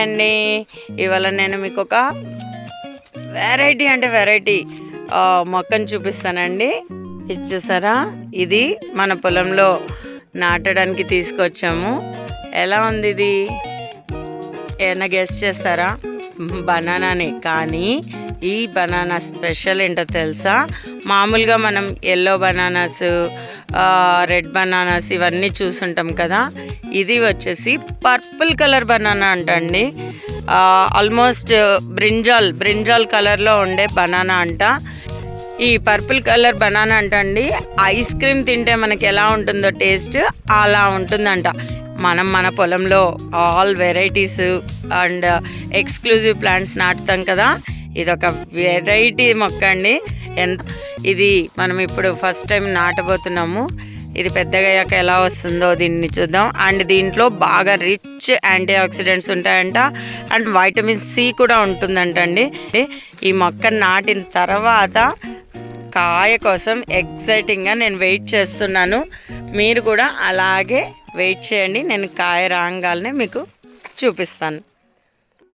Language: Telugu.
అండి. ఇవాళ నేను మీకు ఒక వెరైటీ మొక్కను చూపిస్తానండి. ఇది చూసారా, ఇది మన పొలంలో నాటడానికి తీసుకొచ్చాము. ఎలా ఉంది ఇది? ఏమైనా గెస్ చేస్తారా? బనానానే. కానీ ఈ బనానా స్పెషల్ ఏంటో తెలుసా? మామూలుగా మనం ఎల్లో బనానాస్, రెడ్ బనానాస్ ఇవన్నీ చూసుంటాం కదా. ఇది వచ్చేసి పర్పుల్ కలర్ బనానా అంటండి. ఆల్మోస్ట్ బ్రింజాల్ కలర్లో ఉండే బనానా అంట. ఈ పర్పుల్ కలర్ బనానా అంటండి, ఐస్ క్రీమ్ తింటే మనకి ఎలా ఉంటుందో టేస్ట్ అలా ఉంటుందంట. మన పొలంలో all varieties and exclusive plants నాటుతాం కదా. ఇదొక వెరైటీ మొక్క అండి. ఇది మనం ఇప్పుడు ఫస్ట్ టైం నాటబోతున్నాము. ఇది పెద్దగా అయ్యాక ఎలా వస్తుందో దీన్ని చూద్దాం. అండ్ దీంట్లో బాగా రిచ్ యాంటీ ఆక్సిడెంట్స్ ఉంటాయంట, అండ్ వైటమిన్ సి కూడా ఉంటుందంటండి. ఈ మొక్క నాటిన తర్వాత కాయ కోసం ఎక్సైటింగ్గా నేను వెయిట్ చేస్తున్నాను. మీరు కూడా అలాగే వెయిట్ చేయండి. నేను కాయ రాగానే మీకు చూపిస్తాను.